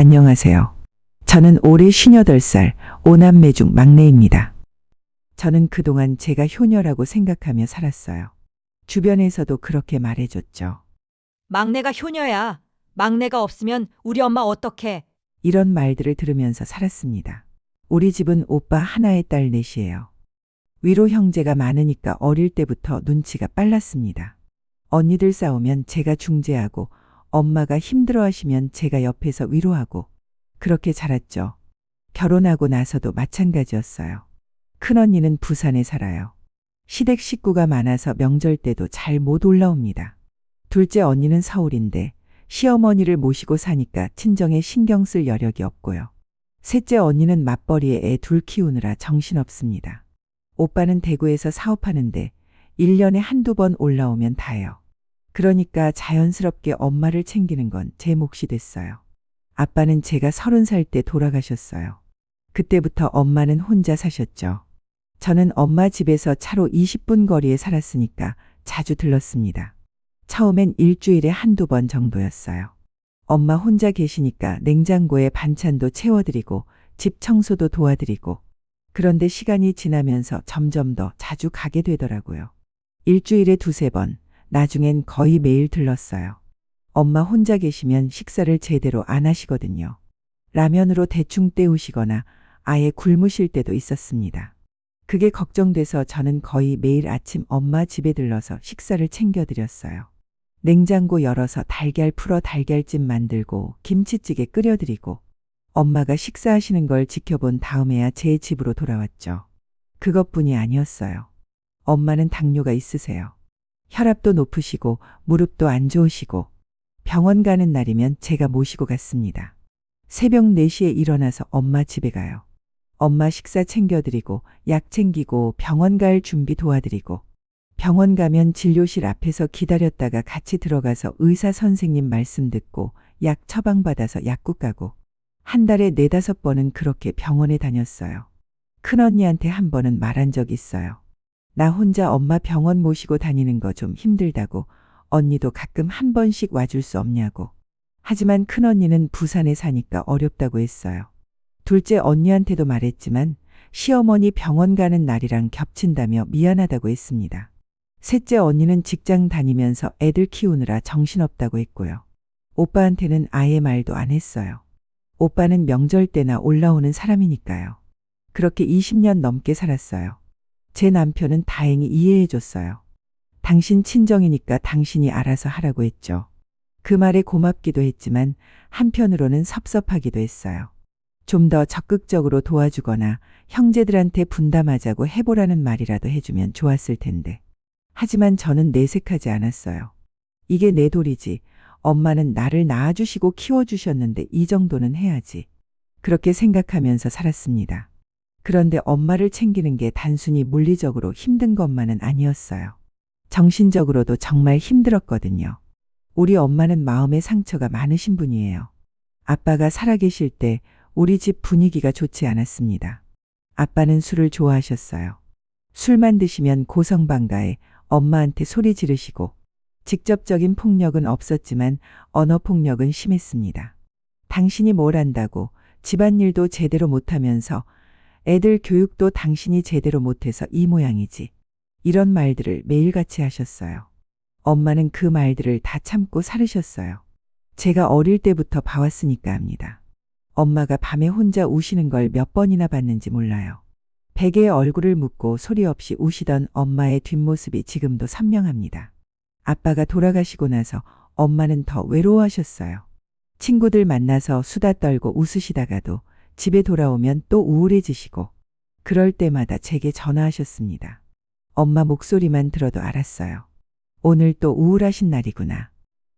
안녕하세요. 저는 올해 58살 오남매 중 막내입니다. 저는 그동안 제가 효녀라고 생각하며 살았어요. 주변에서도 그렇게 말해줬죠. 막내가 효녀야. 막내가 없으면 우리 엄마 어떡해? 이런 말들을 들으면서 살았습니다. 우리 집은 오빠 하나의 딸 넷이에요. 위로 형제가 많으니까 어릴 때부터 눈치가 빨랐습니다. 언니들 싸우면 제가 중재하고 엄마가 힘들어하시면 제가 옆에서 위로하고 그렇게 자랐죠. 결혼하고 나서도 마찬가지였어요. 큰언니는 부산에 살아요. 시댁 식구가 많아서 명절 때도 잘 못 올라옵니다. 둘째 언니는 서울인데 시어머니를 모시고 사니까 친정에 신경 쓸 여력이 없고요. 셋째 언니는 맞벌이에 애 둘 키우느라 정신없습니다. 오빠는 대구에서 사업하는데 1년에 한두 번 올라오면 다예요. 그러니까 자연스럽게 엄마를 챙기는 건 제 몫이 됐어요. 아빠는 제가 30살 때 돌아가셨어요. 그때부터 엄마는 혼자 사셨죠. 저는 엄마 집에서 차로 20분 거리에 살았으니까 자주 들렀습니다. 처음엔 일주일에 한두 번 정도였어요. 엄마 혼자 계시니까 냉장고에 반찬도 채워드리고 집 청소도 도와드리고 그런데 시간이 지나면서 점점 더 자주 가게 되더라고요. 일주일에 두세 번, 나중엔 거의 매일 들렀어요. 엄마 혼자 계시면 식사를 제대로 안 하시거든요. 라면으로 대충 때우시거나 아예 굶으실 때도 있었습니다. 그게 걱정돼서 저는 거의 매일 아침 엄마 집에 들러서 식사를 챙겨드렸어요. 냉장고 열어서 달걀 풀어 달걀찜 만들고 김치찌개 끓여드리고 엄마가 식사하시는 걸 지켜본 다음에야 제 집으로 돌아왔죠. 그것뿐이 아니었어요. 엄마는 당뇨가 있으세요. 혈압도 높으시고 무릎도 안 좋으시고 병원 가는 날이면 제가 모시고 갔습니다. 새벽 4시에 일어나서 엄마 집에 가요. 엄마 식사 챙겨드리고 약 챙기고 병원 갈 준비 도와드리고 병원 가면 진료실 앞에서 기다렸다가 같이 들어가서 의사 선생님 말씀 듣고 약 처방받아서 약국 가고 한 달에 4~5번은 그렇게 병원에 다녔어요. 큰언니한테 한 번은 말한 적 있어요. 나 혼자 엄마 병원 모시고 다니는 거 좀 힘들다고 언니도 가끔 한 번씩 와줄 수 없냐고. 하지만 큰언니는 부산에 사니까 어렵다고 했어요. 둘째 언니한테도 말했지만 시어머니 병원 가는 날이랑 겹친다며 미안하다고 했습니다. 셋째 언니는 직장 다니면서 애들 키우느라 정신없다고 했고요. 오빠한테는 아예 말도 안 했어요. 오빠는 명절 때나 올라오는 사람이니까요. 그렇게 20년 넘게 살았어요. 제 남편은 다행히 이해해줬어요. 당신 친정이니까 당신이 알아서 하라고 했죠. 그 말에 고맙기도 했지만 한편으로는 섭섭하기도 했어요. 좀 더 적극적으로 도와주거나 형제들한테 분담하자고 해보라는 말이라도 해주면 좋았을 텐데. 하지만 저는 내색하지 않았어요. 이게 내 도리지. 엄마는 나를 낳아주시고 키워주셨는데 이 정도는 해야지. 그렇게 생각하면서 살았습니다. 그런데 엄마를 챙기는 게 단순히 물리적으로 힘든 것만은 아니었어요. 정신적으로도 정말 힘들었거든요. 우리 엄마는 마음의 상처가 많으신 분이에요. 아빠가 살아계실 때 우리 집 분위기가 좋지 않았습니다. 아빠는 술을 좋아하셨어요. 술만 드시면 고성방가에 엄마한테 소리 지르시고 직접적인 폭력은 없었지만 언어 폭력은 심했습니다. 당신이 뭘 안다고 집안일도 제대로 못하면서 애들 교육도 당신이 제대로 못해서 이 모양이지. 이런 말들을 매일같이 하셨어요. 엄마는 그 말들을 다 참고 살으셨어요. 제가 어릴 때부터 봐왔으니까 합니다. 엄마가 밤에 혼자 우시는 걸 몇 번이나 봤는지 몰라요. 베개에 얼굴을 묻고 소리 없이 우시던 엄마의 뒷모습이 지금도 선명합니다. 아빠가 돌아가시고 나서 엄마는 더 외로워하셨어요. 친구들 만나서 수다 떨고 웃으시다가도 집에 돌아오면 또 우울해지시고 그럴 때마다 제게 전화하셨습니다. 엄마 목소리만 들어도 알았어요. 오늘 또 우울하신 날이구나.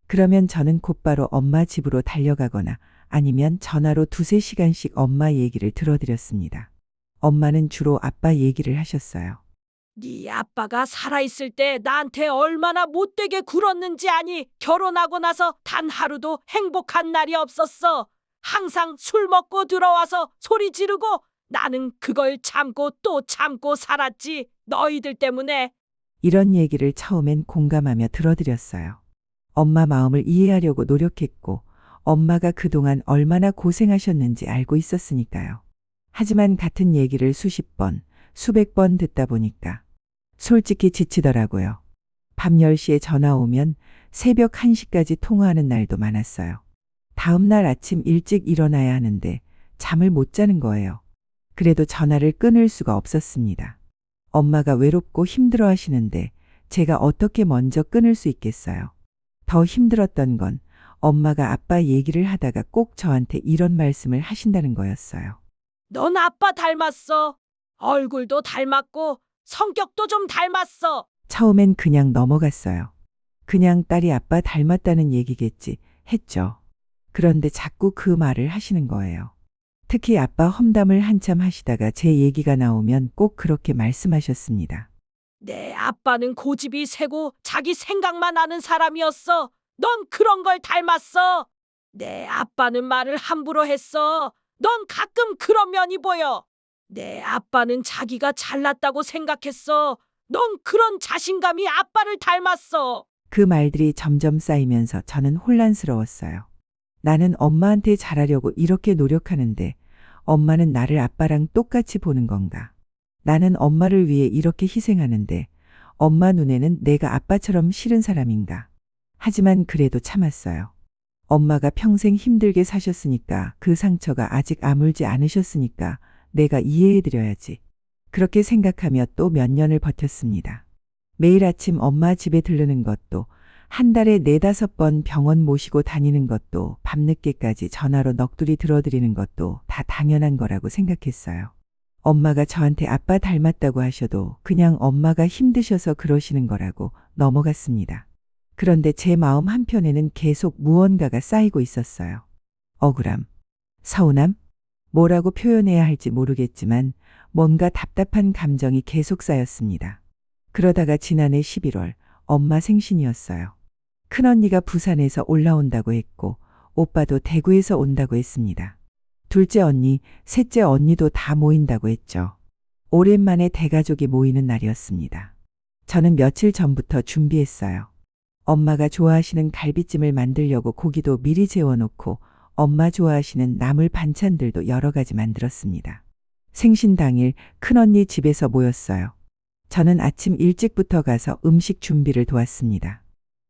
그러면 저는 곧바로 엄마 집으로 달려가거나 아니면 전화로 2~3시간씩 엄마 얘기를 들어드렸습니다. 엄마는 주로 아빠 얘기를 하셨어요. 네 아빠가 살아있을 때 나한테 얼마나 못되게 굴었는지 아니? 결혼하고 나서 단 하루도 행복한 날이 없었어. 항상 술 먹고 들어와서 소리 지르고 나는 그걸 참고 또 참고 살았지. 너희들 때문에. 이런 얘기를 처음엔 공감하며 들어드렸어요. 엄마 마음을 이해하려고 노력했고 엄마가 그동안 얼마나 고생하셨는지 알고 있었으니까요. 하지만 같은 얘기를 수십 번, 수백 번 듣다 보니까 솔직히 지치더라고요. 밤 10시에 전화 오면 새벽 1시까지 통화하는 날도 많았어요. 다음 날 아침 일찍 일어나야 하는데 잠을 못 자는 거예요. 그래도 전화를 끊을 수가 없었습니다. 엄마가 외롭고 힘들어 하시는데 제가 어떻게 먼저 끊을 수 있겠어요. 더 힘들었던 건 엄마가 아빠 얘기를 하다가 꼭 저한테 이런 말씀을 하신다는 거였어요. 넌 아빠 닮았어. 얼굴도 닮았고 성격도 좀 닮았어. 처음엔 그냥 넘어갔어요. 그냥 딸이 아빠 닮았다는 얘기겠지 했죠. 그런데 자꾸 그 말을 하시는 거예요. 특히 아빠 험담을 한참 하시다가 제 얘기가 나오면 꼭 그렇게 말씀하셨습니다. 내 아빠는 고집이 세고 자기 생각만 하는 사람이었어. 넌 그런 걸 닮았어. 내 아빠는 말을 함부로 했어. 넌 가끔 그런 면이 보여. 내 아빠는 자기가 잘났다고 생각했어. 넌 그런 자신감이 아빠를 닮았어. 그 말들이 점점 쌓이면서 저는 혼란스러웠어요. 나는 엄마한테 잘하려고 이렇게 노력하는데 엄마는 나를 아빠랑 똑같이 보는 건가? 나는 엄마를 위해 이렇게 희생하는데 엄마 눈에는 내가 아빠처럼 싫은 사람인가? 하지만 그래도 참았어요. 엄마가 평생 힘들게 사셨으니까 그 상처가 아직 아물지 않으셨으니까 내가 이해해드려야지. 그렇게 생각하며 또 몇 년을 버텼습니다. 매일 아침 엄마 집에 들르는 것도 한 달에 4~5번 병원 모시고 다니는 것도 밤늦게까지 전화로 넋두리 들어드리는 것도 다 당연한 거라고 생각했어요. 엄마가 저한테 아빠 닮았다고 하셔도 그냥 엄마가 힘드셔서 그러시는 거라고 넘어갔습니다. 그런데 제 마음 한편에는 계속 무언가가 쌓이고 있었어요. 억울함, 서운함, 뭐라고 표현해야 할지 모르겠지만 뭔가 답답한 감정이 계속 쌓였습니다. 그러다가 지난해 11월 엄마 생신이었어요. 큰언니가 부산에서 올라온다고 했고 오빠도 대구에서 온다고 했습니다. 둘째 언니, 셋째 언니도 다 모인다고 했죠. 오랜만에 대가족이 모이는 날이었습니다. 저는 며칠 전부터 준비했어요. 엄마가 좋아하시는 갈비찜을 만들려고 고기도 미리 재워놓고 엄마 좋아하시는 나물 반찬들도 여러 가지 만들었습니다. 생신 당일 큰언니 집에서 모였어요. 저는 아침 일찍부터 가서 음식 준비를 도왔습니다.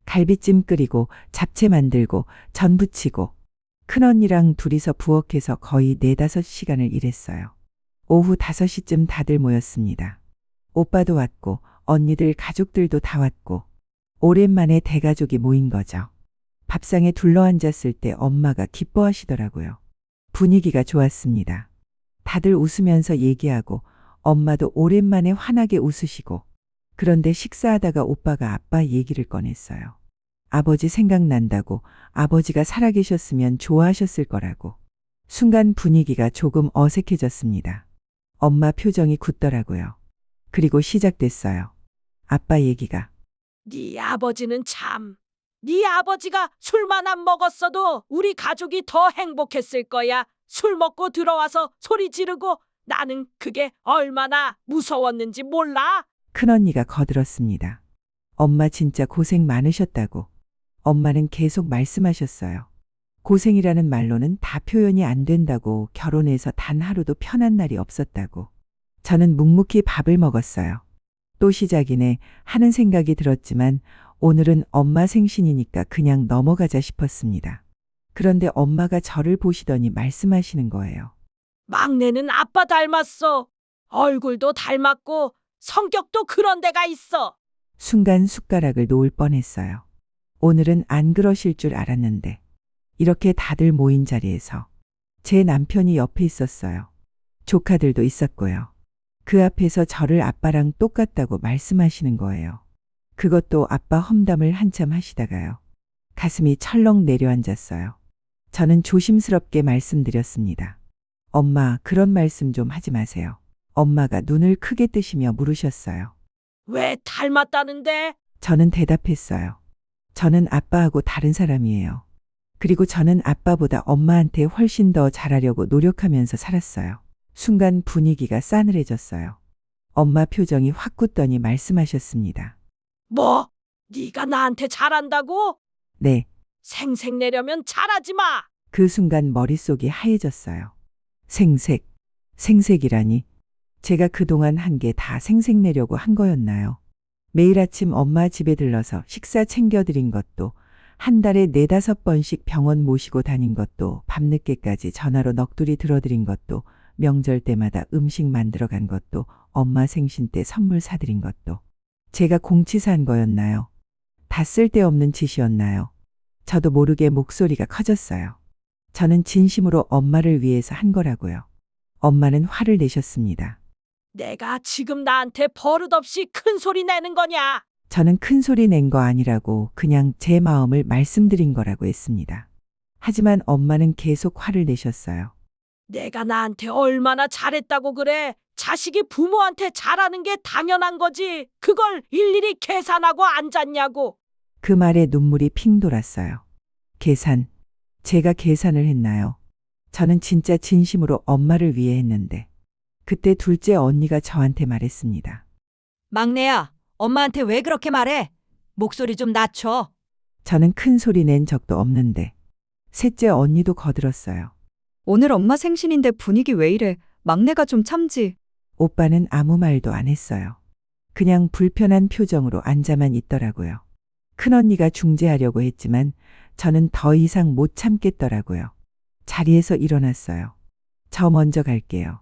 갈비찜 끓이고 잡채 만들고 전 부치고 큰언니랑 둘이서 부엌에서 거의 4~5시간을 일했어요. 오후 5시쯤 다들 모였습니다. 오빠도 왔고 언니들 가족들도 다 왔고 오랜만에 대가족이 모인 거죠. 밥상에 둘러앉았을 때 엄마가 기뻐하시더라고요. 분위기가 좋았습니다. 다들 웃으면서 얘기하고 엄마도 오랜만에 환하게 웃으시고 그런데 식사하다가 오빠가 아빠 얘기를 꺼냈어요. 아버지 생각난다고 아버지가 살아계셨으면 좋아하셨을 거라고. 순간 분위기가 조금 어색해졌습니다. 엄마 표정이 굳더라고요. 그리고 시작됐어요. 아빠 얘기가. 네 아버지는 참. 네 아버지가 술만 안 먹었어도 우리 가족이 더 행복했을 거야. 술 먹고 들어와서 소리 지르고 나는 그게 얼마나 무서웠는지 몰라? 큰언니가 거들었습니다. 엄마 진짜 고생 많으셨다고. 엄마는 계속 말씀하셨어요. 고생이라는 말로는 다 표현이 안 된다고 결혼해서 단 하루도 편한 날이 없었다고. 저는 묵묵히 밥을 먹었어요. 또 시작이네 하는 생각이 들었지만 오늘은 엄마 생신이니까 그냥 넘어가자 싶었습니다. 그런데 엄마가 저를 보시더니 말씀하시는 거예요. 막내는 아빠 닮았어. 얼굴도 닮았고 성격도 그런 데가 있어. 순간 숟가락을 놓을 뻔했어요. 오늘은 안 그러실 줄 알았는데. 이렇게 다들 모인 자리에서 제 남편이 옆에 있었어요. 조카들도 있었고요. 그 앞에서 저를 아빠랑 똑같다고 말씀하시는 거예요. 그것도 아빠 험담을 한참 하시다가요. 가슴이 철렁 내려앉았어요. 저는 조심스럽게 말씀드렸습니다. 엄마, 그런 말씀 좀 하지 마세요. 엄마가 눈을 크게 뜨시며 물으셨어요. 왜 닮았다는데? 저는 대답했어요. 저는 아빠하고 다른 사람이에요. 그리고 저는 아빠보다 엄마한테 훨씬 더 잘하려고 노력하면서 살았어요. 순간 분위기가 싸늘해졌어요. 엄마 표정이 확 굳더니 말씀하셨습니다. 뭐? 네가 나한테 잘한다고? 네, 생색내려면 잘하지 마. 그 순간 머릿속이 하얘졌어요. 생색, 생색이라니. 제가 그동안 한 게 다 생색내려고 한 거였나요? 매일 아침 엄마 집에 들러서 식사 챙겨드린 것도, 한 달에 4~5번씩 병원 모시고 다닌 것도, 밤늦게까지 전화로 넋두리 들어드린 것도, 명절 때마다 음식 만들어 간 것도, 엄마 생신 때 선물 사드린 것도 제가 공치사한 거였나요? 다 쓸데없는 짓이었나요? 저도 모르게 목소리가 커졌어요. 저는 진심으로 엄마를 위해서 한 거라고요. 엄마는 화를 내셨습니다. 내가 지금 나한테 버릇없이 큰 소리 내는 거냐? 저는 큰 소리 낸 거 아니라고 그냥 제 마음을 말씀드린 거라고 했습니다. 하지만 엄마는 계속 화를 내셨어요. 내가 나한테 얼마나 잘했다고 그래? 자식이 부모한테 잘하는 게 당연한 거지. 그걸 일일이 계산하고 앉았냐고. 그 말에 눈물이 핑 돌았어요. 계산. 제가 계산을 했나요? 저는 진짜 진심으로 엄마를 위해 했는데. 그때 둘째 언니가 저한테 말했습니다. 막내야, 엄마한테 왜 그렇게 말해? 목소리 좀 낮춰. 저는 큰 소리 낸 적도 없는데. 셋째 언니도 거들었어요. 오늘 엄마 생신인데 분위기 왜 이래? 막내가 좀 참지. 오빠는 아무 말도 안 했어요. 그냥 불편한 표정으로 앉아만 있더라고요. 큰언니가 중재하려고 했지만 저는 더 이상 못 참겠더라고요. 자리에서 일어났어요. 저 먼저 갈게요.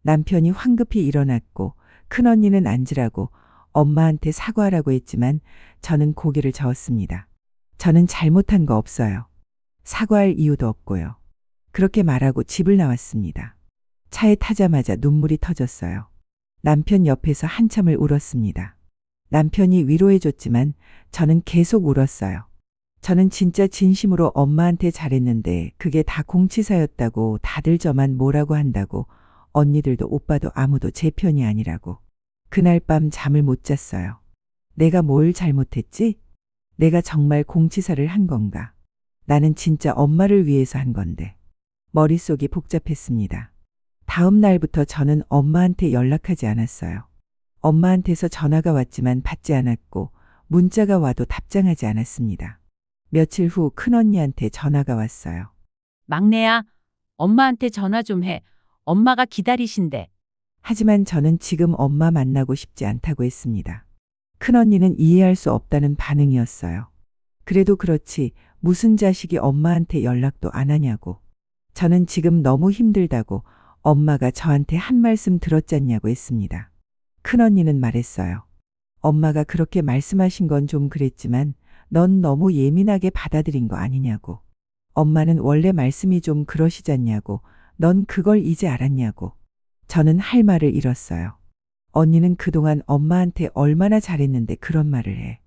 남편이 황급히 일어났고 큰언니는 앉으라고 엄마한테 사과하라고 했지만 저는 고개를 저었습니다. 저는 잘못한 거 없어요. 사과할 이유도 없고요. 그렇게 말하고 집을 나왔습니다. 차에 타자마자 눈물이 터졌어요. 남편 옆에서 한참을 울었습니다. 남편이 위로해줬지만 저는 계속 울었어요. 저는 진짜 진심으로 엄마한테 잘했는데 그게 다 공치사였다고, 다들 저만 뭐라고 한다고, 언니들도 오빠도 아무도 제 편이 아니라고. 그날 밤 잠을 못 잤어요. 내가 뭘 잘못했지? 내가 정말 공치사를 한 건가? 나는 진짜 엄마를 위해서 한 건데. 머릿속이 복잡했습니다. 다음 날부터 저는 엄마한테 연락하지 않았어요. 엄마한테서 전화가 왔지만 받지 않았고 문자가 와도 답장하지 않았습니다. 며칠 후 큰언니한테 전화가 왔어요. 막내야, 엄마한테 전화 좀 해. 엄마가 기다리신대. 하지만 저는 지금 엄마 만나고 싶지 않다고 했습니다. 큰언니는 이해할 수 없다는 반응이었어요. 그래도 그렇지 무슨 자식이 엄마한테 연락도 안 하냐고. 저는 지금 너무 힘들다고, 엄마가 저한테 한 말씀 들었잖냐고 했습니다. 큰언니는 말했어요. 엄마가 그렇게 말씀하신 건 좀 그랬지만 넌 너무 예민하게 받아들인 거 아니냐고. 엄마는 원래 말씀이 좀 그러시잖냐고. 넌 그걸 이제 알았냐고. 저는 할 말을 잃었어요. 언니는 그동안 엄마한테 얼마나 잘했는데 그런 말을 해.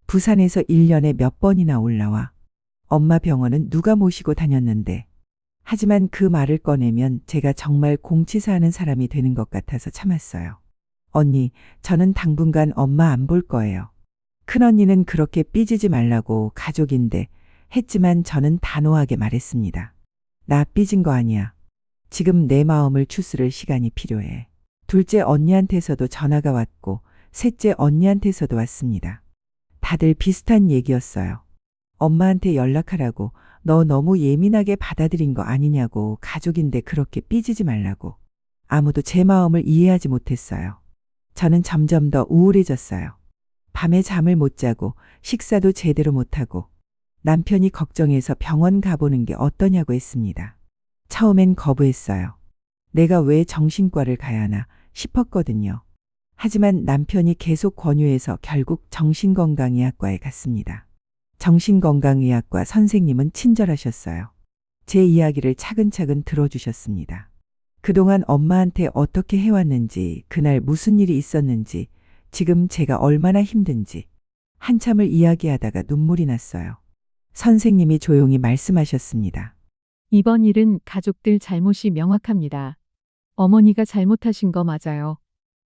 부산에서 1년에 몇 번이나 올라와. 엄마 병원은 누가 모시고 다녔는데. 하지만 그 말을 꺼내면 제가 정말 공치사하는 사람이 되는 것 같아서 참았어요. 언니, 저는 당분간 엄마 안 볼 거예요. 큰언니는 그렇게 삐지지 말라고, 가족인데 했지만 저는 단호하게 말했습니다. 나 삐진 거 아니야. 지금 내 마음을 추스를 시간이 필요해. 둘째 언니한테서도 전화가 왔고 셋째 언니한테서도 왔습니다. 다들 비슷한 얘기였어요. 엄마한테 연락하라고, 너 너무 예민하게 받아들인 거 아니냐고, 가족인데 그렇게 삐지지 말라고. 아무도 제 마음을 이해하지 못했어요. 저는 점점 더 우울해졌어요. 밤에 잠을 못 자고 식사도 제대로 못하고 남편이 걱정해서 병원 가보는 게 어떠냐고 했습니다. 처음엔 거부했어요. 내가 왜 정신과를 가야 하나 싶었거든요. 하지만 남편이 계속 권유해서 결국 정신건강의학과에 갔습니다. 정신건강의학과 선생님은 친절하셨어요. 제 이야기를 차근차근 들어주셨습니다. 그동안 엄마한테 어떻게 해왔는지, 그날 무슨 일이 있었는지, 지금 제가 얼마나 힘든지 한참을 이야기하다가 눈물이 났어요. 선생님이 조용히 말씀하셨습니다. 이번 일은 가족들 잘못이 명확합니다. 어머니가 잘못하신 거 맞아요.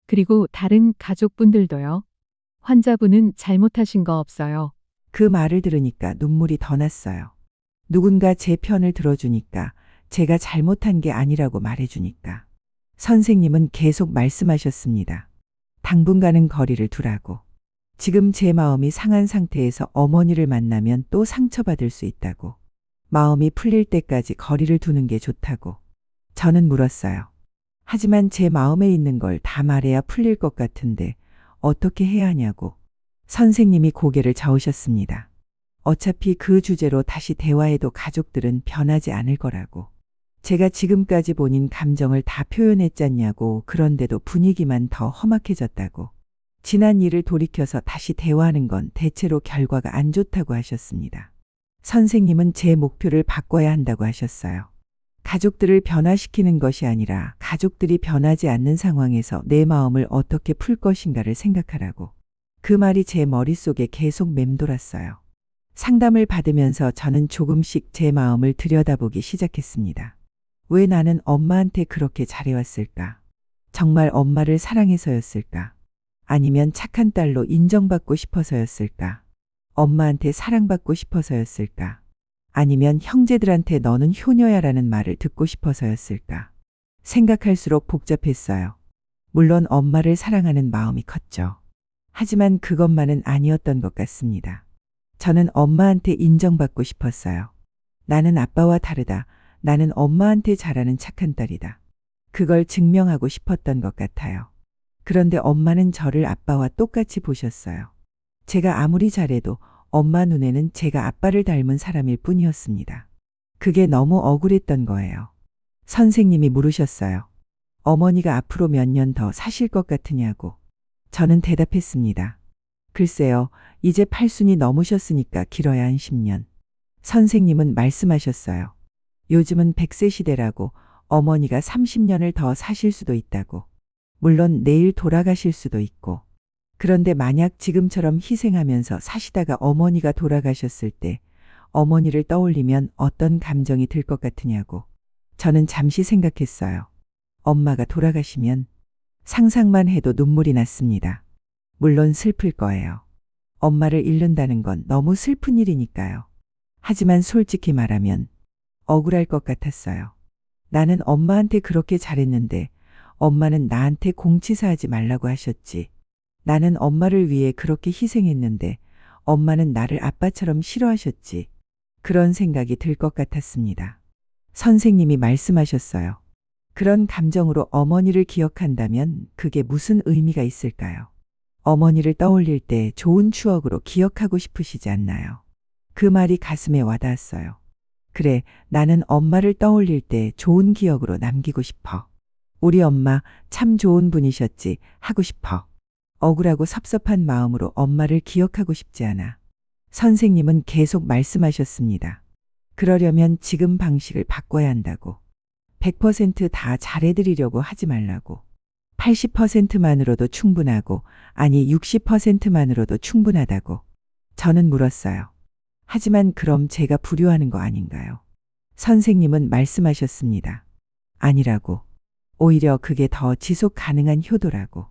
그리고 다른 가족분들도요. 환자분은 잘못하신 거 없어요. 그 말을 들으니까 눈물이 더 났어요. 누군가 제 편을 들어주니까, 제가 잘못한 게 아니라고 말해주니까. 선생님은 계속 말씀하셨습니다. 당분간은 거리를 두라고. 지금 제 마음이 상한 상태에서 어머니를 만나면 또 상처받을 수 있다고. 마음이 풀릴 때까지 거리를 두는 게 좋다고. 저는 물었어요. 하지만 제 마음에 있는 걸 다 말해야 풀릴 것 같은데 어떻게 해야 하냐고. 선생님이 고개를 저으셨습니다. 어차피 그 주제로 다시 대화해도 가족들은 변하지 않을 거라고. 제가 지금까지 본인 감정을 다 표현했잖냐고. 그런데도 분위기만 더 험악해졌다고. 지난 일을 돌이켜서 다시 대화하는 건 대체로 결과가 안 좋다고 하셨습니다. 선생님은 제 목표를 바꿔야 한다고 하셨어요. 가족들을 변화시키는 것이 아니라 가족들이 변하지 않는 상황에서 내 마음을 어떻게 풀 것인가를 생각하라고. 그 말이 제 머릿속에 계속 맴돌았어요. 상담을 받으면서 저는 조금씩 제 마음을 들여다보기 시작했습니다. 왜 나는 엄마한테 그렇게 잘해왔을까? 정말 엄마를 사랑해서였을까? 아니면 착한 딸로 인정받고 싶어서였을까? 엄마한테 사랑받고 싶어서였을까? 아니면 형제들한테 너는 효녀야라는 말을 듣고 싶어서였을까? 생각할수록 복잡했어요. 물론 엄마를 사랑하는 마음이 컸죠. 하지만 그것만은 아니었던 것 같습니다. 저는 엄마한테 인정받고 싶었어요. 나는 아빠와 다르다. 나는 엄마한테 잘하는 착한 딸이다. 그걸 증명하고 싶었던 것 같아요. 그런데 엄마는 저를 아빠와 똑같이 보셨어요. 제가 아무리 잘해도 엄마 눈에는 제가 아빠를 닮은 사람일 뿐이었습니다. 그게 너무 억울했던 거예요. 선생님이 물으셨어요. 어머니가 앞으로 몇 년 더 사실 것 같으냐고. 저는 대답했습니다. 글쎄요, 이제 80이 넘으셨으니까 길어야 한 10년. 선생님은 말씀하셨어요. 요즘은 100세 시대라고. 어머니가 30년을 더 사실 수도 있다고. 물론 내일 돌아가실 수도 있고. 그런데 만약 지금처럼 희생하면서 사시다가 어머니가 돌아가셨을 때 어머니를 떠올리면 어떤 감정이 들 것 같으냐고. 저는 잠시 생각했어요. 엄마가 돌아가시면 상상만 해도 눈물이 났습니다. 물론 슬플 거예요. 엄마를 잃는다는 건 너무 슬픈 일이니까요. 하지만 솔직히 말하면 억울할 것 같았어요. 나는 엄마한테 그렇게 잘했는데 엄마는 나한테 공치사하지 말라고 하셨지. 나는 엄마를 위해 그렇게 희생했는데 엄마는 나를 아빠처럼 싫어하셨지. 그런 생각이 들 것 같았습니다. 선생님이 말씀하셨어요. 그런 감정으로 어머니를 기억한다면 그게 무슨 의미가 있을까요? 어머니를 떠올릴 때 좋은 추억으로 기억하고 싶으시지 않나요? 그 말이 가슴에 와닿았어요. 그래, 나는 엄마를 떠올릴 때 좋은 기억으로 남기고 싶어. 우리 엄마 참 좋은 분이셨지 하고 싶어. 억울하고 섭섭한 마음으로 엄마를 기억하고 싶지 않아. 선생님은 계속 말씀하셨습니다. 그러려면 지금 방식을 바꿔야 한다고. 100%다 잘해드리려고 하지 말라고. 80%만으로도 충분하고, 아니 60%만으로도 충분하다고. 저는 물었어요. 하지만 그럼 제가 불효하는 거 아닌가요? 선생님은 말씀하셨습니다. 아니라고. 오히려 그게 더 지속 가능한 효도라고.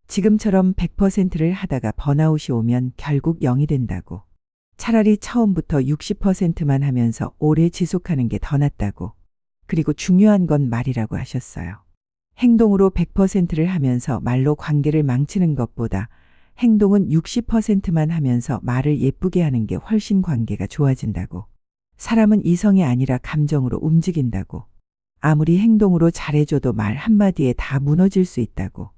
지금처럼 100%를 하다가 번아웃이 오면 결국 0이 된다고. 차라리 처음부터 60%만 하면서 오래 지속하는 게 더 낫다고. 그리고 중요한 건 말이라고 하셨어요. 행동으로 100%를 하면서 말로 관계를 망치는 것보다 행동은 60%만 하면서 말을 예쁘게 하는 게 훨씬 관계가 좋아진다고. 사람은 이성이 아니라 감정으로 움직인다고. 아무리 행동으로 잘해줘도 말 한마디에 다 무너질 수 있다고.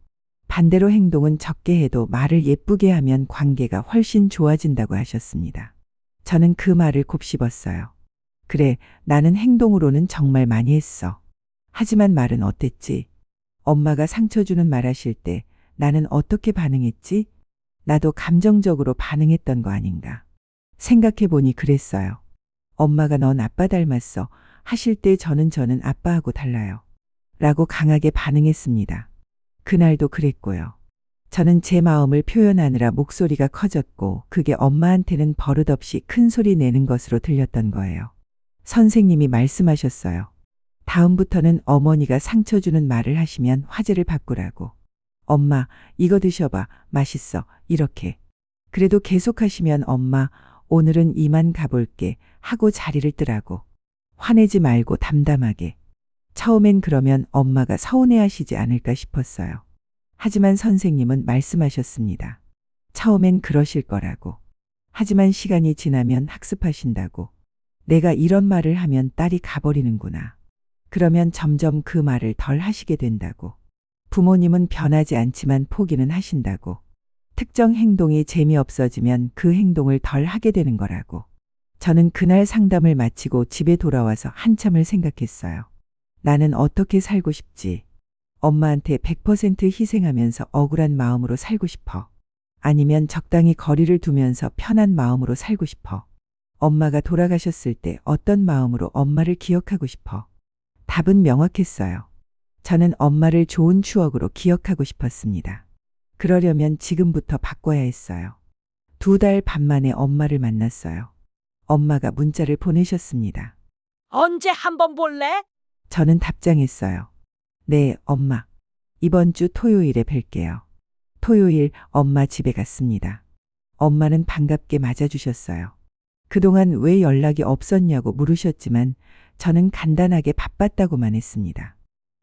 반대로 행동은 적게 해도 말을 예쁘게 하면 관계가 훨씬 좋아진다고 하셨습니다. 저는 그 말을 곱씹었어요. 그래, 나는 행동으로는 정말 많이 했어. 하지만 말은 어땠지? 엄마가 상처 주는 말 하실 때 나는 어떻게 반응했지? 나도 감정적으로 반응했던 거 아닌가? 생각해보니 그랬어요. 엄마가 넌 아빠 닮았어 하실 때 저는 아빠하고 달라요. 라고 강하게 반응했습니다. 그날도 그랬고요. 저는 제 마음을 표현하느라 목소리가 커졌고 그게 엄마한테는 버릇없이 큰 소리 내는 것으로 들렸던 거예요. 선생님이 말씀하셨어요. 다음부터는 어머니가 상처 주는 말을 하시면 화제를 바꾸라고. 엄마, 이거 드셔봐. 맛있어. 이렇게. 그래도 계속하시면 엄마, 오늘은 이만 가볼게 하고 자리를 뜨라고. 화내지 말고 담담하게. 처음엔 그러면 엄마가 서운해하시지 않을까 싶었어요. 하지만 선생님은 말씀하셨습니다. 처음엔 그러실 거라고. 하지만 시간이 지나면 학습하신다고. 내가 이런 말을 하면 딸이 가버리는구나. 그러면 점점 그 말을 덜 하시게 된다고. 부모님은 변하지 않지만 포기는 하신다고. 특정 행동이 재미없어지면 그 행동을 덜 하게 되는 거라고. 저는 그날 상담을 마치고 집에 돌아와서 한참을 생각했어요. 나는 어떻게 살고 싶지? 엄마한테 100% 희생하면서 억울한 마음으로 살고 싶어. 아니면 적당히 거리를 두면서 편한 마음으로 살고 싶어. 엄마가 돌아가셨을 때 어떤 마음으로 엄마를 기억하고 싶어. 답은 명확했어요. 저는 엄마를 좋은 추억으로 기억하고 싶었습니다. 그러려면 지금부터 바꿔야 했어요. 2달 반 만에 엄마를 만났어요. 엄마가 문자를 보내셨습니다. 언제 한번 볼래? 저는 답장했어요. 네, 엄마. 이번 주 토요일에 뵐게요. 토요일 엄마 집에 갔습니다. 엄마는 반갑게 맞아주셨어요. 그동안 왜 연락이 없었냐고 물으셨지만 저는 간단하게 바빴다고만 했습니다.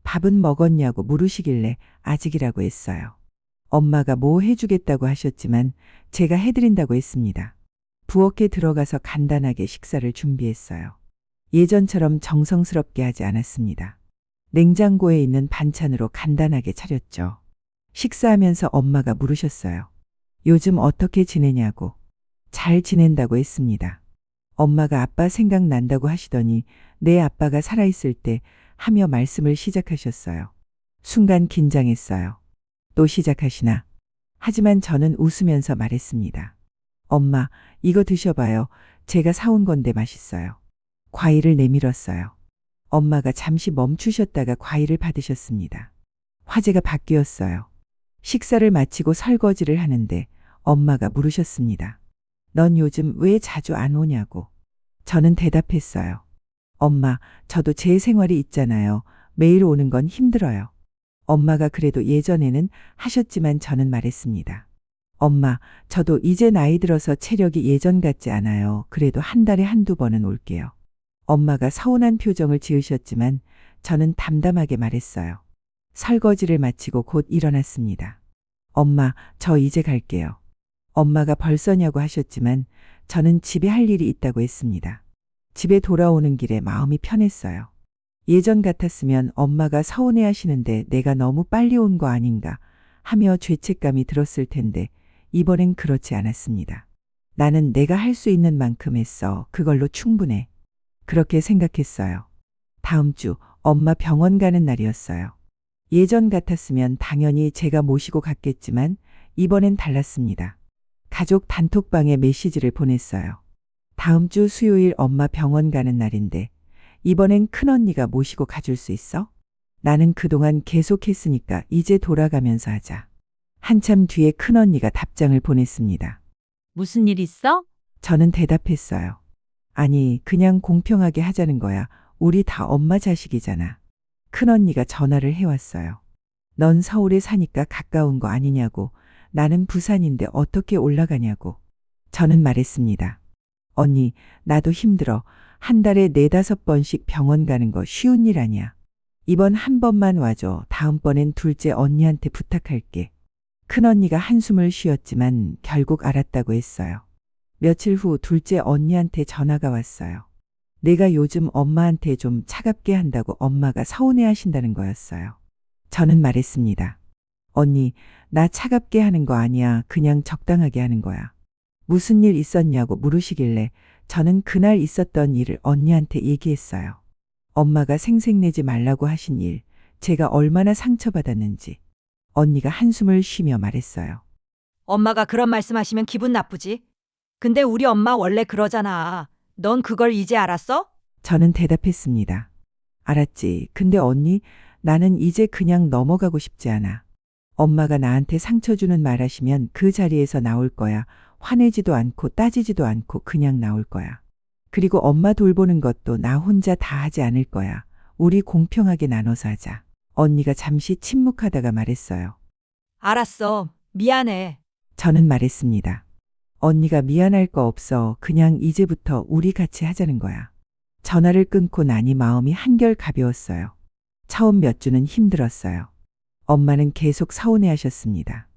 밥은 먹었냐고 물으시길래 아직이라고 했어요. 엄마가 뭐 해주겠다고 하셨지만 제가 해드린다고 했습니다. 부엌에 들어가서 간단하게 식사를 준비했어요. 예전처럼 정성스럽게 하지 않았습니다. 냉장고에 있는 반찬으로 간단하게 차렸죠. 식사하면서 엄마가 물으셨어요. 요즘 어떻게 지내냐고. 잘 지낸다고 했습니다. 엄마가 아빠 생각난다고 하시더니 내 아빠가 살아있을 때 하며 말씀을 시작하셨어요. 순간 긴장했어요. 또 시작하시나? 하지만 저는 웃으면서 말했습니다. 엄마, 이거 드셔봐요. 제가 사온 건데 맛있어요. 과일을 내밀었어요. 엄마가 잠시 멈추셨다가 과일을 받으셨습니다. 화제가 바뀌었어요. 식사를 마치고 설거지를 하는데 엄마가 물으셨습니다. 넌 요즘 왜 자주 안 오냐고. 저는 대답했어요. 엄마, 저도 제 생활이 있잖아요. 매일 오는 건 힘들어요. 엄마가 그래도 예전에는 하셨지만 저는 말했습니다. 엄마, 저도 이제 나이 들어서 체력이 예전 같지 않아요. 그래도 한 달에 한두 번은 올게요. 엄마가 서운한 표정을 지으셨지만 저는 담담하게 말했어요. 설거지를 마치고 곧 일어났습니다. 엄마, 저 이제 갈게요. 엄마가 벌써냐고 하셨지만 저는 집에 할 일이 있다고 했습니다. 집에 돌아오는 길에 마음이 편했어요. 예전 같았으면 엄마가 서운해 하시는데 내가 너무 빨리 온 거 아닌가 하며 죄책감이 들었을 텐데 이번엔 그렇지 않았습니다. 나는 내가 할 수 있는 만큼 했어. 그걸로 충분해. 그렇게 생각했어요. 다음 주 엄마 병원 가는 날이었어요. 예전 같았으면 당연히 제가 모시고 갔겠지만 이번엔 달랐습니다. 가족 단톡방에 메시지를 보냈어요. 다음 주 수요일 엄마 병원 가는 날인데 이번엔 큰언니가 모시고 가줄 수 있어? 나는 그동안 계속했으니까 이제 돌아가면서 하자. 한참 뒤에 큰언니가 답장을 보냈습니다. 무슨 일 있어? 저는 대답했어요. 아니, 그냥 공평하게 하자는 거야. 우리 다 엄마 자식이잖아. 큰언니가 전화를 해왔어요. 넌 서울에 사니까 가까운 거 아니냐고. 나는 부산인데 어떻게 올라가냐고. 저는 말했습니다. 언니, 나도 힘들어. 한 달에 4-5번씩 병원 가는 거 쉬운 일 아니야. 이번 한 번만 와줘. 다음번엔 둘째 언니한테 부탁할게. 큰언니가 한숨을 쉬었지만 결국 알았다고 했어요. 며칠 후 둘째 언니한테 전화가 왔어요. 내가 요즘 엄마한테 좀 차갑게 한다고 엄마가 서운해 하신다는 거였어요. 저는 말했습니다. 언니, 나 차갑게 하는 거 아니야. 그냥 적당하게 하는 거야. 무슨 일 있었냐고 물으시길래 저는 그날 있었던 일을 언니한테 얘기했어요. 엄마가 생색내지 말라고 하신 일, 제가 얼마나 상처받았는지. 언니가 한숨을 쉬며 말했어요. 엄마가 그런 말씀하시면 기분 나쁘지? 근데 우리 엄마 원래 그러잖아. 넌 그걸 이제 알았어? 저는 대답했습니다. 알았지. 근데 언니, 나는 이제 그냥 넘어가고 싶지 않아. 엄마가 나한테 상처 주는 말 하시면 그 자리에서 나올 거야. 화내지도 않고 따지지도 않고 그냥 나올 거야. 그리고 엄마 돌보는 것도 나 혼자 다 하지 않을 거야. 우리 공평하게 나눠서 하자. 언니가 잠시 침묵하다가 말했어요. 알았어. 미안해. 저는 말했습니다. 언니가 미안할 거 없어. 그냥 이제부터 우리 같이 하자는 거야. 전화를 끊고 나니 마음이 한결 가벼웠어요. 처음 몇 주는 힘들었어요. 엄마는 계속 서운해 하셨습니다.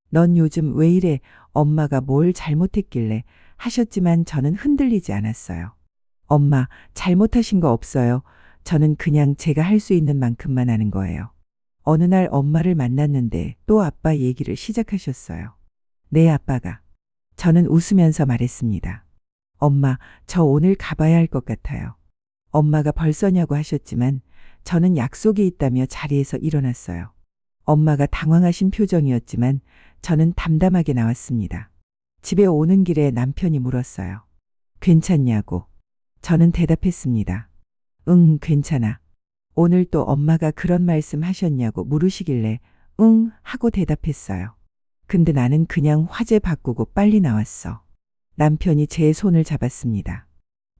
넌 요즘 왜 이래? 엄마가 뭘 잘못했길래 하셨지만 저는 흔들리지 않았어요. 엄마, 잘못하신 거 없어요. 저는 그냥 제가 할 수 있는 만큼만 하는 거예요. 어느 날 엄마를 만났는데 또 아빠 얘기를 시작하셨어요. 네, 아빠가. 저는 웃으면서 말했습니다. 엄마, 저 오늘 가봐야 할 것 같아요. 엄마가 벌써냐고 하셨지만 저는 약속이 있다며 자리에서 일어났어요. 엄마가 당황하신 표정이었지만 저는 담담하게 나왔습니다. 집에 오는 길에 남편이 물었어요. 괜찮냐고. 저는 대답했습니다. 응, 괜찮아. 오늘 또 엄마가 그런 말씀 하셨냐고 물으시길래 응 하고 대답했어요. 근데 나는 그냥 화제 바꾸고 빨리 나왔어. 남편이 제 손을 잡았습니다.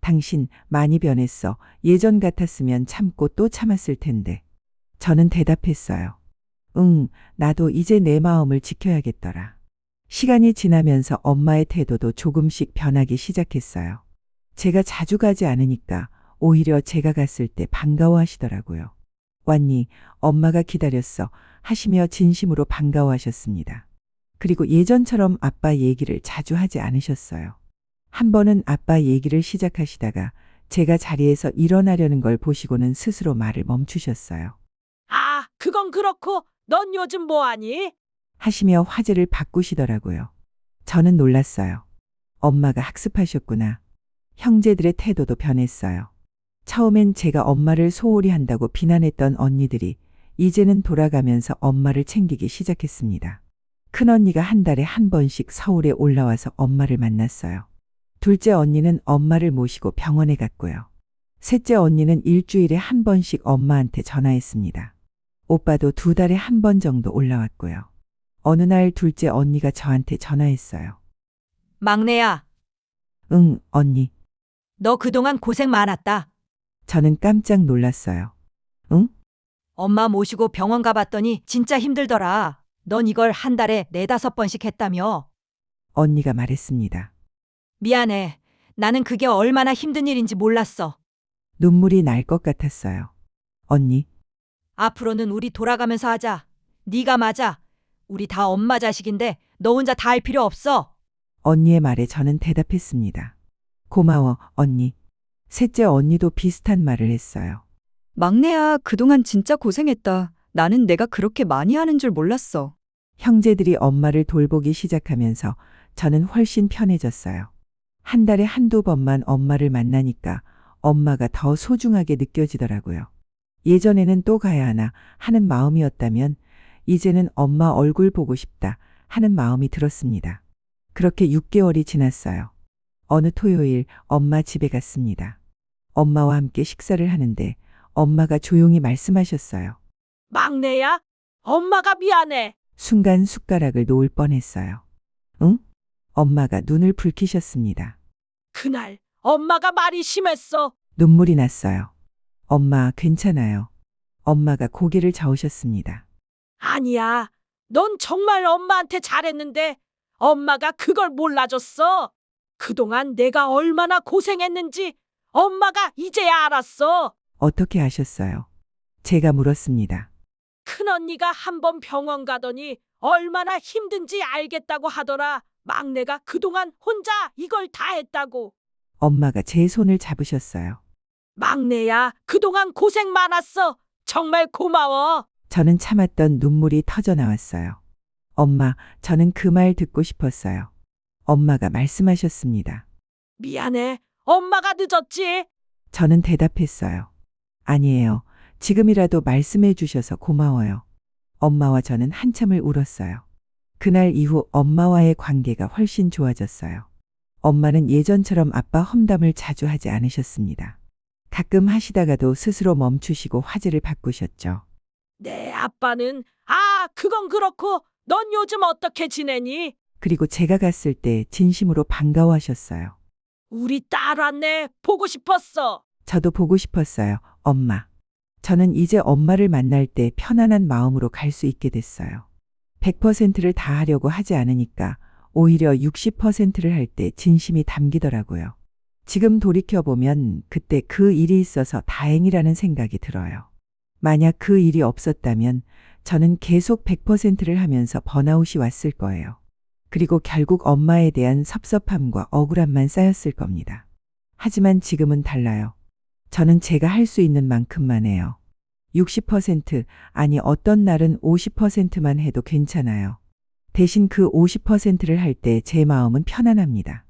당신 많이 변했어. 예전 같았으면 참고 또 참았을 텐데. 저는 대답했어요. 응, 나도 이제 내 마음을 지켜야겠더라. 시간이 지나면서 엄마의 태도도 조금씩 변하기 시작했어요. 제가 자주 가지 않으니까 오히려 제가 갔을 때 반가워하시더라고요. 왔니? 엄마가 기다렸어. 하시며 진심으로 반가워하셨습니다. 그리고 예전처럼 아빠 얘기를 자주 하지 않으셨어요. 한 번은 아빠 얘기를 시작하시다가 제가 자리에서 일어나려는 걸 보시고는 스스로 말을 멈추셨어요. 아, 그건 그렇고 넌 요즘 뭐하니? 하시며 화제를 바꾸시더라고요. 저는 놀랐어요. 엄마가 학습하셨구나. 형제들의 태도도 변했어요. 처음엔 제가 엄마를 소홀히 한다고 비난했던 언니들이 이제는 돌아가면서 엄마를 챙기기 시작했습니다. 큰언니가 한 달에 한 번씩 서울에 올라와서 엄마를 만났어요. 둘째 언니는 엄마를 모시고 병원에 갔고요. 셋째 언니는 일주일에 한 번씩 엄마한테 전화했습니다. 오빠도 2달에 한 번 정도 올라왔고요. 어느 날 둘째 언니가 저한테 전화했어요. 막내야, 응, 언니. 너 그동안 고생 많았다. 저는 깜짝 놀랐어요. 응? 엄마 모시고 병원 가봤더니 진짜 힘들더라. 넌 이걸 한 달에 4-5번씩 했다며. 언니가 말했습니다. 미안해. 나는 그게 얼마나 힘든 일인지 몰랐어. 눈물이 날 것 같았어요. 언니, 앞으로는 우리 돌아가면서 하자. 네가 맞아. 우리 다 엄마 자식인데 너 혼자 다 할 필요 없어. 언니의 말에 저는 대답했습니다. 고마워, 언니. 셋째 언니도 비슷한 말을 했어요. 막내야, 그동안 진짜 고생했다. 나는 내가 그렇게 많이 하는 줄 몰랐어. 형제들이 엄마를 돌보기 시작하면서 저는 훨씬 편해졌어요. 한 달에 한두 번만 엄마를 만나니까 엄마가 더 소중하게 느껴지더라고요. 예전에는 또 가야 하나 하는 마음이었다면 이제는 엄마 얼굴 보고 싶다 하는 마음이 들었습니다. 그렇게 6개월이 지났어요. 어느 토요일 엄마 집에 갔습니다. 엄마와 함께 식사를 하는데 엄마가 조용히 말씀하셨어요. 막내야, 엄마가 미안해. 순간 숟가락을 놓을 뻔했어요. 응? 엄마가 눈을 붉히셨습니다. 그날 엄마가 말이 심했어. 눈물이 났어요. 엄마, 괜찮아요. 엄마가 고개를 저으셨습니다. 아니야, 넌 정말 엄마한테 잘했는데 엄마가 그걸 몰라줬어. 그동안 내가 얼마나 고생했는지 엄마가 이제야 알았어. 어떻게 아셨어요? 제가 물었습니다. 큰언니가 한 번 병원 가더니 얼마나 힘든지 알겠다고 하더라. 막내가 그동안 혼자 이걸 다 했다고. 엄마가 제 손을 잡으셨어요. 막내야, 그동안 고생 많았어. 정말 고마워. 저는 참았던 눈물이 터져 나왔어요. 엄마, 저는 그 말 듣고 싶었어요. 엄마가 말씀하셨습니다. 미안해. 엄마가 늦었지. 저는 대답했어요. 아니에요. 지금이라도 말씀해 주셔서 고마워요. 엄마와 저는 한참을 울었어요. 그날 이후 엄마와의 관계가 훨씬 좋아졌어요. 엄마는 예전처럼 아빠 험담을 자주 하지 않으셨습니다. 가끔 하시다가도 스스로 멈추시고 화제를 바꾸셨죠. 내 아빠는 그건 그렇고 넌 요즘 어떻게 지내니? 그리고 제가 갔을 때 진심으로 반가워하셨어요. 우리 딸 왔네. 보고 싶었어. 저도 보고 싶었어요, 엄마. 저는 이제 엄마를 만날 때 편안한 마음으로 갈 수 있게 됐어요. 100%를 다 하려고 하지 않으니까 오히려 60%를 할 때 진심이 담기더라고요. 지금 돌이켜보면 그때 그 일이 있어서 다행이라는 생각이 들어요. 만약 그 일이 없었다면 저는 계속 100%를 하면서 번아웃이 왔을 거예요. 그리고 결국 엄마에 대한 섭섭함과 억울함만 쌓였을 겁니다. 하지만 지금은 달라요. 저는 제가 할 수 있는 만큼만 해요. 60% 아니 어떤 날은 50%만 해도 괜찮아요. 대신 그 50%를 할 때 제 마음은 편안합니다.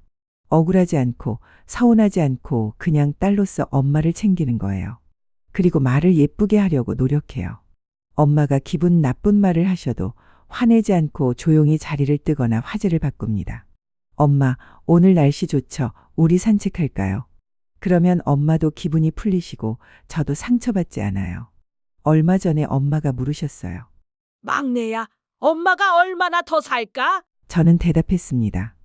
억울하지 않고 서운하지 않고 그냥 딸로서 엄마를 챙기는 거예요. 그리고 말을 예쁘게 하려고 노력해요. 엄마가 기분 나쁜 말을 하셔도 화내지 않고 조용히 자리를 뜨거나 화제를 바꿉니다. 엄마, 오늘 날씨 좋죠? 우리 산책할까요? 그러면 엄마도 기분이 풀리시고 저도 상처받지 않아요. 얼마 전에 엄마가 물으셨어요. 막내야, 엄마가 얼마나 더 살까? 저는 대답했습니다.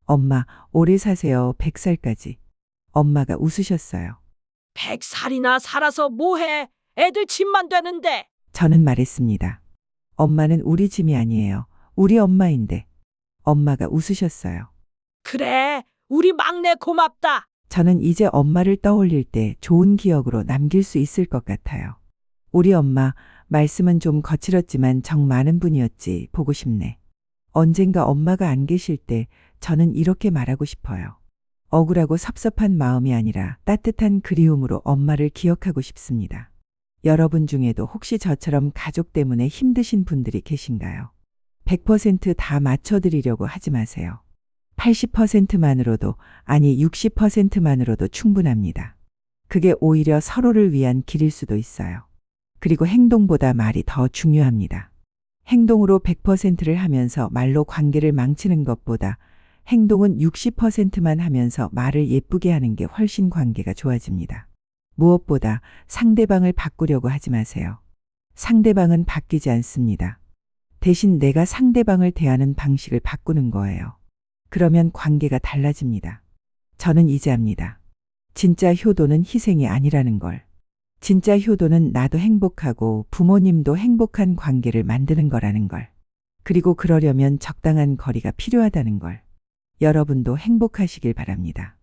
엄마, 오래 사세요. 100살까지. 엄마가 웃으셨어요. 100살이나 살아서 뭐해? 애들 짐만 되는데. 저는 말했습니다. 엄마는 우리 짐이 아니에요. 우리 엄마인데. 엄마가 웃으셨어요. 그래, 우리 막내 고맙다. 저는 이제 엄마를 떠올릴 때 좋은 기억으로 남길 수 있을 것 같아요. 우리 엄마, 말씀은 좀 거칠었지만 정 많은 분이었지. 보고 싶네. 언젠가 엄마가 안 계실 때 저는 이렇게 말하고 싶어요. 억울하고 섭섭한 마음이 아니라 따뜻한 그리움으로 엄마를 기억하고 싶습니다. 여러분 중에도 혹시 저처럼 가족 때문에 힘드신 분들이 계신가요? 100%다 맞춰드리려고 하지 마세요. 80%만으로도 아니 60%만으로도 충분합니다. 그게 오히려 서로를 위한 길일 수도 있어요. 그리고 행동보다 말이 더 중요합니다. 행동으로 100%를 하면서 말로 관계를 망치는 것보다 행동은 60%만 하면서 말을 예쁘게 하는 게 훨씬 관계가 좋아집니다. 무엇보다 상대방을 바꾸려고 하지 마세요. 상대방은 바뀌지 않습니다. 대신 내가 상대방을 대하는 방식을 바꾸는 거예요. 그러면 관계가 달라집니다. 저는 이제 압니다. 진짜 효도는 희생이 아니라는 걸. 진짜 효도는 나도 행복하고 부모님도 행복한 관계를 만드는 거라는 걸. 그리고 그러려면 적당한 거리가 필요하다는 걸. 여러분도 행복하시길 바랍니다.